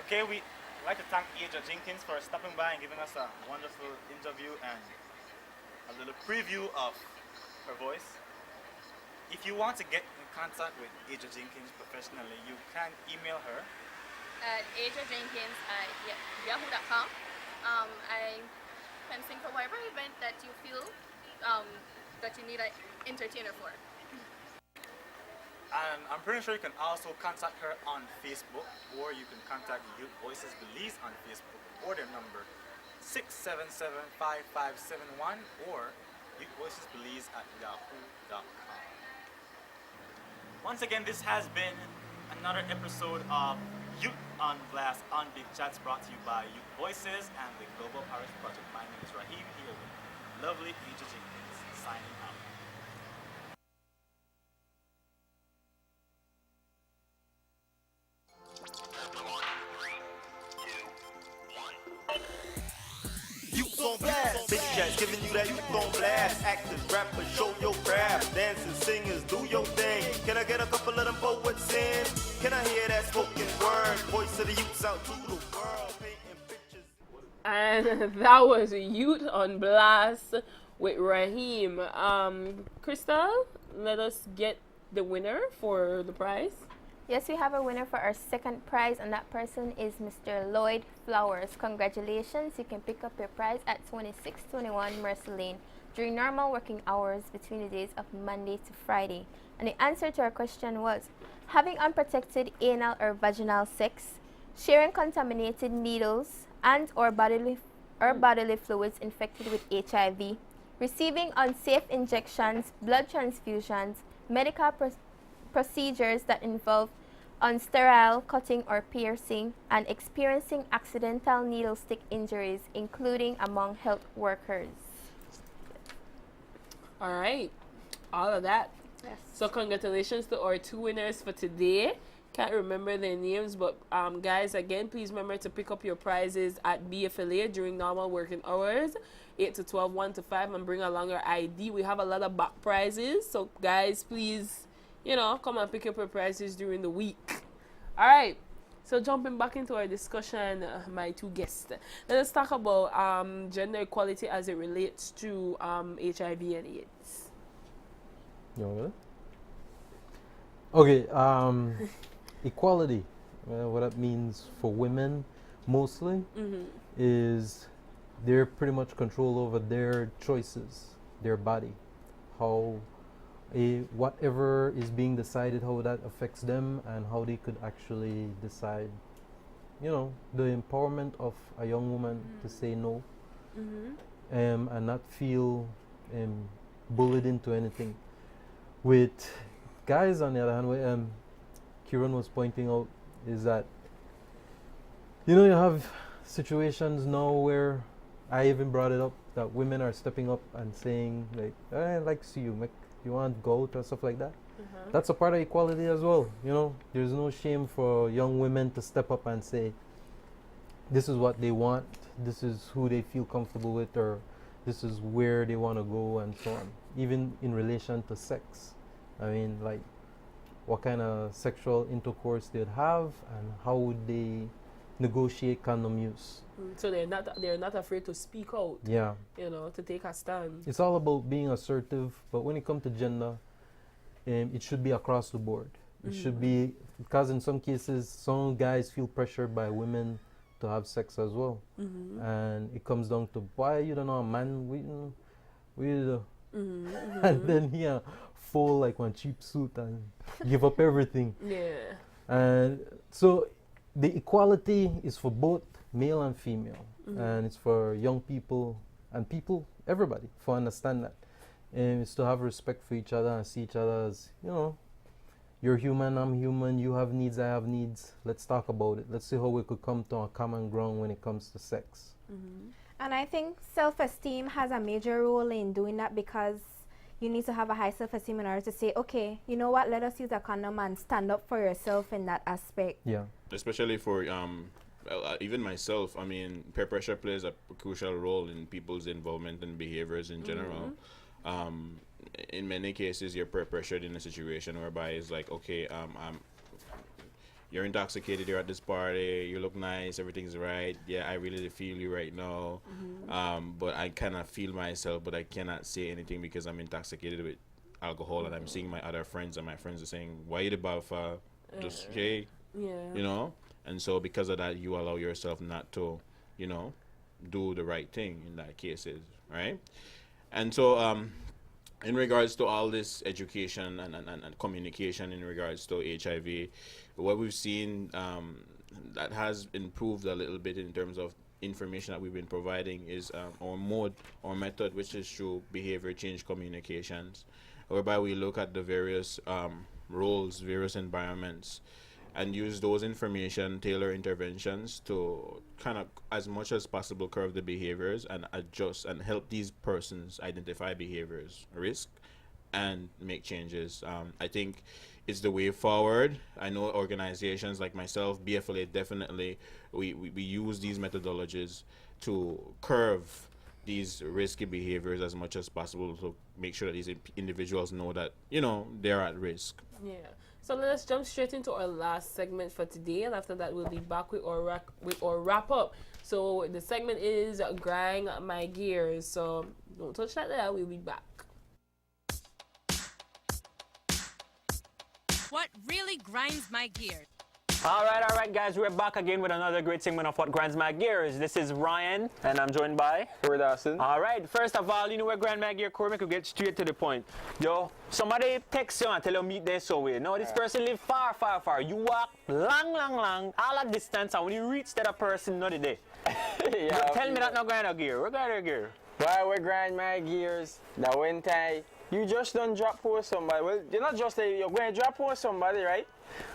Okay, we'd like to thank Aja Jenkins for stopping by and giving us a wonderful interview and a little preview of her voice. If you want to get in contact with Aja Jenkins professionally, you can email her. At ajajenkins at yahoo.com. I can sing for whatever event that you feel um, that you need an entertainer for. And I'm pretty sure you can also contact her on Facebook, or you can contact Youth Voices Belize on Facebook, or their number 677-5571, or Youth Voices Belize at yahoo.com. Once again, this has been another episode of Youth on Blast on Big Chats, brought to you by Youth Voices and the Global Parish Project. My name is Raheem, here with lovely Aja Jenkins, signing out. Youth on blast, big Chatz giving you that youth on blast. Actors, rappers, show your craft. Dancers, singers, do your thing. Can I get a couple of them poets in? Can I hear that spoken word? Voice of the youths out to the world, painting pictures. And that was Youth on Blast with Raheem. Crystal, let us get the winner for the prize. Yes, we have a winner for our second prize, and that person is Mr. Lloyd Flowers. Congratulations. You can pick up your prize at 2621 Mercer Lane during normal working hours between the days of Monday to Friday. And the answer to our question was having unprotected anal or vaginal sex, sharing contaminated needles and or bodily fluids infected with HIV, receiving unsafe injections, blood transfusions, medical procedures that involve unsterile cutting or piercing, and experiencing accidental needle stick injuries, including among health workers. All right, all of that. Yes. So congratulations to our two winners for today. Can't remember their names, but guys, again, please remember to pick up your prizes at B Affiliate during normal working hours, 8 to 12, 1 to 5, and bring along your ID. We have a lot of back prizes, so guys, please, come and pick up your prizes during the week. All right. So jumping back into our discussion, my two guests, let us talk about gender equality as it relates to HIV and AIDS. You want to go? Okay, equality. What that means for women, mostly, is they're pretty much control over their choices, their body, how whatever is being decided, how that affects them, and how they could actually decide. The empowerment of a young woman to say no, and not feel bullied into anything. With guys, on the other hand, what Kieran was pointing out is that you have situations now where I even brought it up that women are stepping up and saying like, "I'd like to see you, make you want to go to," stuff like that. That's a part of equality as well. There's no shame for young women to step up and say, this is what they want, this is who they feel comfortable with, or this is where they want to go, and so on. Even in relation to sex, I mean, like, what kind of sexual intercourse they'd have, and how would they negotiate condom use. So they're not afraid to speak out. Yeah. To take a stand. It's all about being assertive, but when it comes to gender, it should be across the board. It should be, because in some cases, some guys feel pressured by women to have sex as well. And it comes down to, why you don't know, man, and then fall like one cheap suit and give up everything. Yeah. And so the equality is for both male and female, and it's for young people and people, everybody, for understand that. And it's to have respect for each other and see each other as, you're human, I'm human, you have needs, I have needs. Let's talk about it. Let's see how we could come to a common ground when it comes to sex. And I think self-esteem has a major role in doing that, because you need to have a high self-esteem in order to say, okay, you know what, let us use a condom and stand up for yourself in that aspect. Yeah. Especially for even myself, I mean, peer pressure plays a crucial role in people's involvement and behaviors in general. In many cases, you're peer pressured in a situation whereby it's like, okay, you're intoxicated, you're at this party, you look nice, everything's right. Yeah, I really feel you right now. But I cannot feel myself, but I cannot say anything because I'm intoxicated with alcohol, and I'm seeing my other friends, and my friends are saying, "Why you the buffer? Just hey, you know." And so because of that, you allow yourself not to, you know, do the right thing in that cases, right? And so in regards to all this education and communication in regards to HIV, what we've seen that has improved a little bit in terms of information that we've been providing is our mode or method, which is through behavior change communications, whereby we look at the various roles, various environments, and use those information, tailor interventions to kind of, as much as possible, curve the behaviors and adjust and help these persons identify behaviors, risk, and make changes. I think it's the way forward. I know organizations like myself, BFLA, definitely, we use these methodologies to curve these risky behaviors as much as possible to make sure that these individuals know that, you know, they're at risk. Yeah. So let's jump straight into our last segment for today, and after that we'll be back with our wrap up. So the segment is grind my gears. So don't touch that there. We'll be back. What really grinds my gears? All right, guys. We're back again with another great segment of What Grinds My Gears. This is Ryan, and I'm joined by Corey Dawson. All right. First of all, you know where Grind My Gear, Corey, we could get straight to the point. Yo, somebody text you and tell you meet there so way. No, this person live far, far, far. You walk long, all that distance, and when you reach that person, not the day. Yeah, Tell me that no grind a gear. Where grind a gear? Why we grind my gears? That one time you just don't drop for somebody. Well, you're not just like you're going to drop for somebody, right?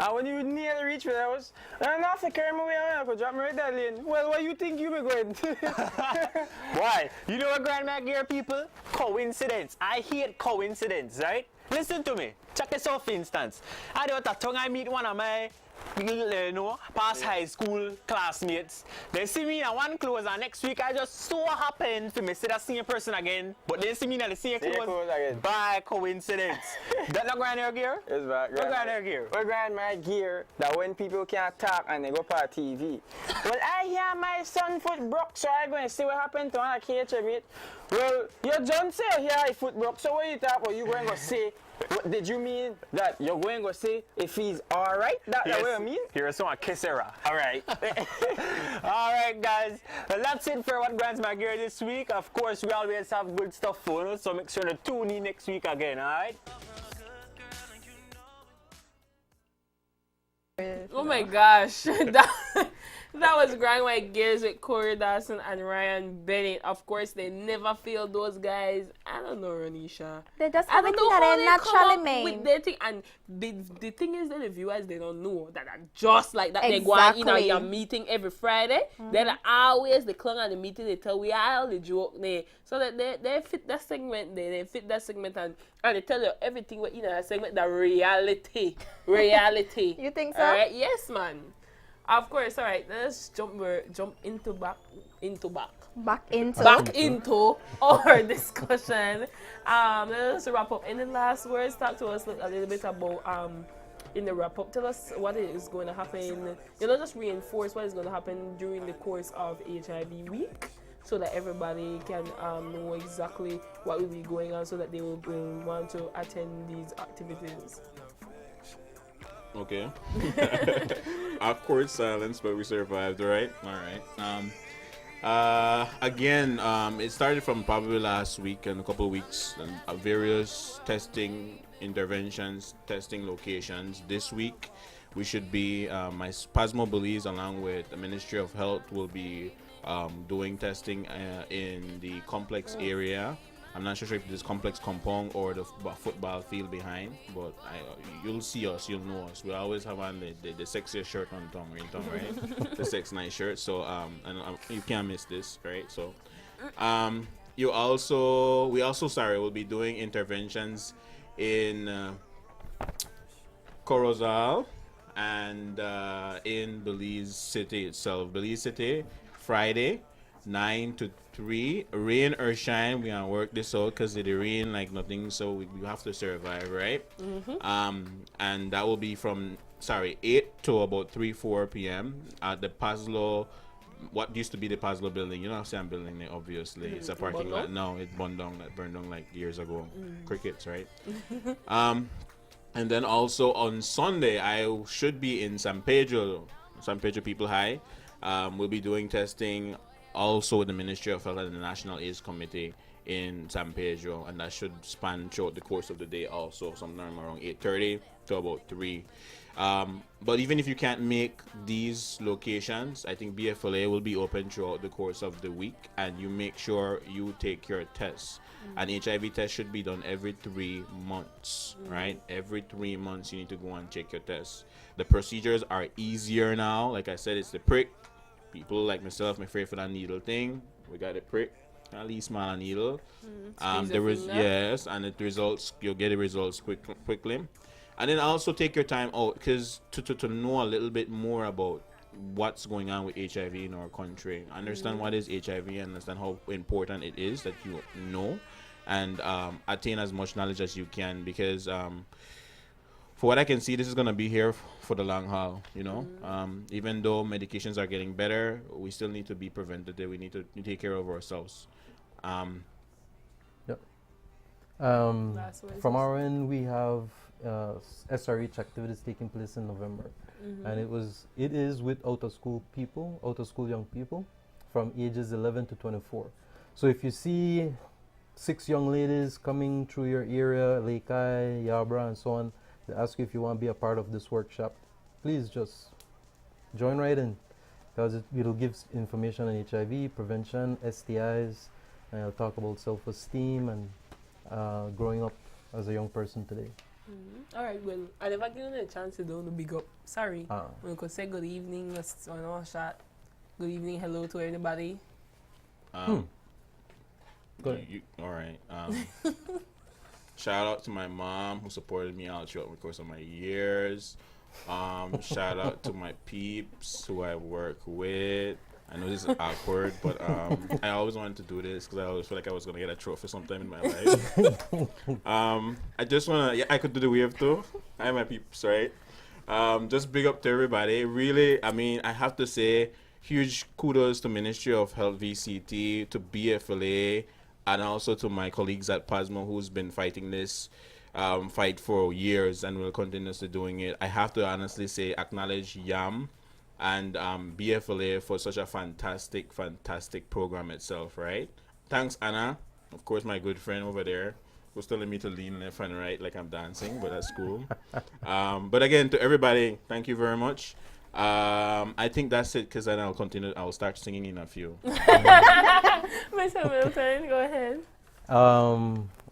And when you nearly reach where I was, I'm not to carry me away, I'm going to drop me right that lane. Well, what you think you be going? Why? You know what grind my gear, people? Coincidence. I hate coincidence, right? Listen to me. Check this out, for instance. I do a tongue I meet one of my past high school classmates. They see me in one clothes, and next week I just so happen to see that same person again, but they see me in the same clothes again. By coincidence. That not grind your gear? It's back. What grind your gear? We grind my gear that when people can't talk and they go for TV. Well, I hear my son foot broke, so I going to see what happened to one of KH mate. Well, your John say here his foot broke, so what you talk about? You going to say? What, did you mean that you're going to say if he's alright? That's what you mean? Here's some Kissera. Alright. Alright, guys. Well, that's it for What Grinds My Gear this week. Of course, we always have good stuff for us, so make sure to tune in next week again, alright? Oh my gosh. That was Grind My Gears with Corey Dawson and Ryan Bennett. Of course, they never fail those guys. I don't know, Ronisha. They just I have don't it know that how they they naturally come up made. with their thing. And the thing is that the viewers, they don't know that just like that. They go on in Exactly. your meeting every Friday. Then always they clung on the meeting. They tell we all the joke there. So that they fit that segment. They fit that segment and they tell you everything what in that segment. The reality. You think so? All right. Yes, man. Of course. All right. Let's jump back into our discussion. Let's wrap up. Any last words? Talk to us a little bit about in the wrap up. Tell us what is going to happen. You know, just reinforce what is going to happen during the course of HIV week, so that everybody can know exactly what will be going on, so that they will want to attend these activities. Okay. Awkward silence, but we survived, right? All right. Again, it started from probably last week and a couple of weeks, and various testing interventions, testing locations. This week, we should be, my Pasmo believes, along with the Ministry of Health, will be doing testing in the complex area. I'm not sure if it is complex compound or the football field behind, but you'll see us, you'll know us. We always have on the sexiest shirt on tongue, right? The sex night shirt. So you can't miss this, right? So we also will be doing interventions in Corozal and in Belize City itself. Belize City Friday 9 to 3. Rain or shine, we gonna work this out because the rain like nothing, so we have to survive, right? And that will be from 8 to about 3-4 p.m. at the Paslo, what used to be the Paslo building. You know, I'm building it, obviously. It's a parking lot now. It burned down like years ago. Crickets, right? And then also on Sunday, I should be in San Pedro People High. We'll be doing testing also with the Ministry of Health and the National AIDS Committee in San Pedro, and that should span throughout the course of the day also, sometime around 8:30 to about 3. But even if you can't make these locations, I think BFLA will be open throughout the course of the week, and you make sure you take your tests. An HIV test should be done every 3 months, right? Every 3 months you need to go and check your tests. The procedures are easier now. Like I said, it's the prick. People like myself, I'm afraid for that needle thing. We got a prick, at least small needle. Yes, and the results, you'll get the results quickly. And then also take your time out, because to know a little bit more about what's going on with HIV in our country. Understand what is HIV, understand how important it is that you know, and attain as much knowledge as you can, because for what I can see, this is going to be here for the long haul, you know. Even though medications are getting better, we still need to be preventative. We need to take care of ourselves. From our end, we have SRH activities taking place in November, and it is with out of school young people from ages 11 to 24. So if you see 6 young ladies coming through your area, Lakei, Yabra, and so on, they ask you if you want to be a part of this workshop, please just join right in, because it'll give information on HIV, prevention, STIs, and it'll talk about self-esteem and growing up as a young person today. All right, well, I never given a chance to do the big up. Sorry. We could say good evening, let's shot. Good evening, hello to everybody. All right. Shout out to my mom who supported me out throughout the course of my years. Shout out to my peeps who I work with. I know this is awkward, but I always wanted to do this because I always feel like I was going to get a trophy sometime in my life. I just want to, I could do the wave too. Hi, my peeps, right? Just big up to everybody. Really, I mean, I have to say, huge kudos to Ministry of Health VCT, to BFLA, and also to my colleagues at PASMA who's been fighting this fight for years and will continuously doing it. I have to honestly say, acknowledge YAM and BFLA for such a fantastic program itself, right? Thanks, Anna. Of course, my good friend over there who's telling me to lean left and right like I'm dancing, but that's cool. But again, to everybody, thank you very much. I think that's it, because then I'll start singing in a few. Mr. Milton, go ahead.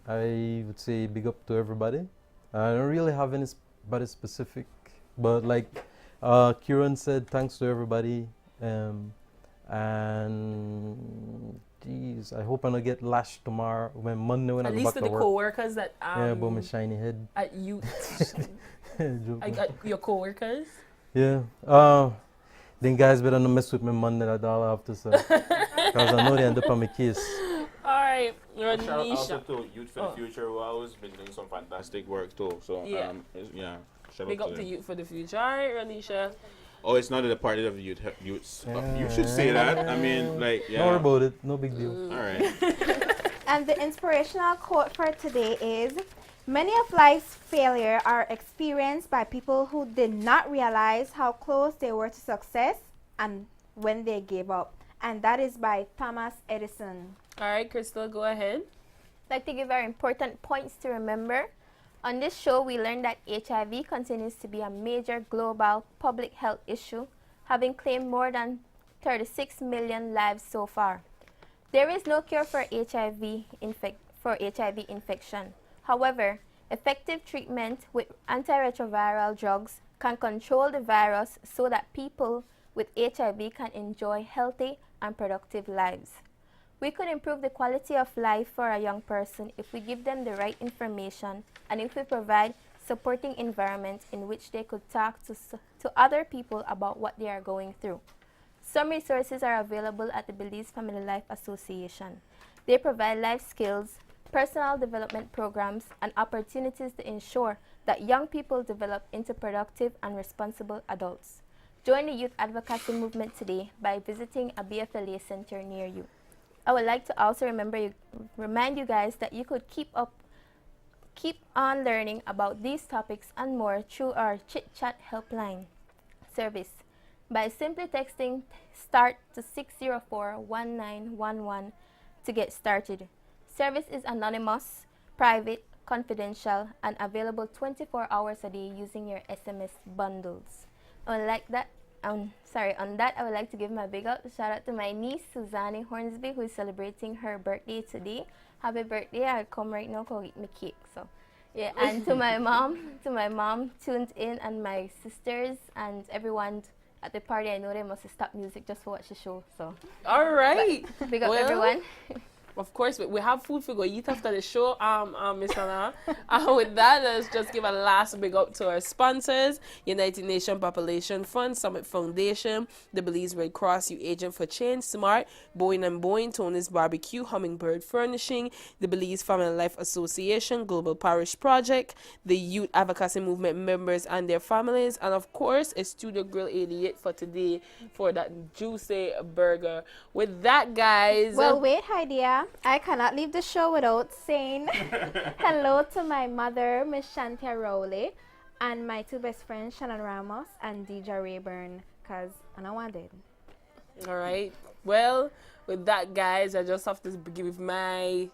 I would say big up to everybody. I don't really have anybody specific, but like Kieran said, thanks to everybody. And geez, I hope I don't get lashed tomorrow Monday when I go back to work. At least to the co-workers that yeah, about my shiny head. At you, I got your co-workers. Yeah. Then guys better not mess with me Monday. That's all I have to say. Because I know they end up on my case. All right, Shout out Ronisha. also to Youth for the Future, who always been doing some fantastic work too. So Yeah. Shout Big out up to to them. Youth for the Future. All right, Ronisha. Oh, it's not a party of the youths. You should say that. I mean, like, yeah. Don't worry about it. No big deal. All right. And the inspirational quote for today is, many of life's failures are experienced by people who did not realize how close they were to success and when they gave up. And that is by Thomas Edison. All right, Crystal, go ahead. I'd like to give our important points to remember. On this show, we learned that HIV continues to be a major global public health issue, having claimed more than 36 million lives so far. There is no cure for HIV infection. However, effective treatment with antiretroviral drugs can control the virus so that people with HIV can enjoy healthy and productive lives. We could improve the quality of life for a young person if we give them the right information and if we provide supporting environments in which they could talk to other people about what they are going through. Some resources are available at the Belize Family Life Association. They provide life skills, personal development programs, and opportunities to ensure that young people develop into productive and responsible adults. Join the youth advocacy movement today by visiting a BFLA center near you. I would like to also remind you guys that you could keep on learning about these topics and more through our Chit Chat helpline service by simply texting START to 604-1911 to get started. Service is anonymous, private, confidential, and available 24 hours a day using your SMS bundles. On that, I would like to give my big up shout out to my niece Suzanne Hornsby, who is celebrating her birthday today. Happy birthday! I'll come right now to eat my cake. So, yeah, and to my mom tuned in, and my sisters and everyone at the party. I know they must have stopped music just to watch the show. So, all right, big up everyone. Of course, we have food for go eat after the show, Miss Anna. With that, let's just give a last big up to our sponsors: United Nations Population Fund, Summit Foundation, the Belize Red Cross, You Agent for Change, Smart, Boeing and Boeing, Tony's Barbecue, Hummingbird Furnishing, the Belize Family Life Association, Global Parish Project, the Youth Advocacy Movement members and their families, and of course, a Studio Grill 88 for today for that juicy burger. With that, guys. Well, wait, Heidia. I cannot leave the show without saying hello to my mother, Miss Shantia Rowley, and my two best friends, Shannon Ramos and Deja Rayburn, because I know I did. All right. Well, with that, guys, I just have to give my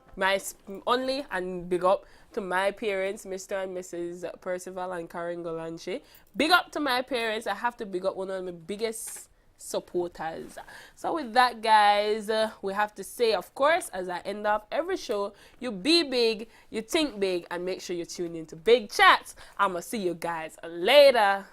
only and big up to my parents, Mr. and Mrs. Percival and Karen Golanche. Big up to my parents. I have to big up one of my biggest supporters. So with that, guys, we have to say, of course, as I end off every show, you be big, you think big, and make sure you tune into Big Chatz. I'ma see you guys later.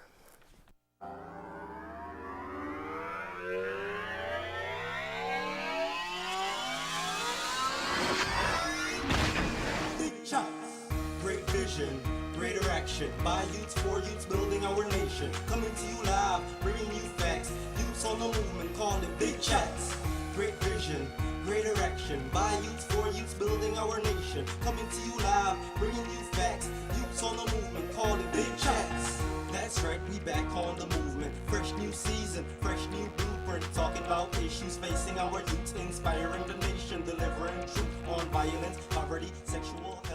Big Chatz, great vision, greater action. By youths, for youths, building our nation. Coming to you live, bringing you facts. Youths on the movement, call it Big Chatz. Great vision, greater action. By youths, for youths, building our nation. Coming to you live, bringing you facts. Youths on the movement, call it Big Chatz. That's right, we back on the movement. Fresh new season, fresh new blueprint. Talking about issues facing our youths, inspiring the nation, delivering truth on violence, poverty, sexual health.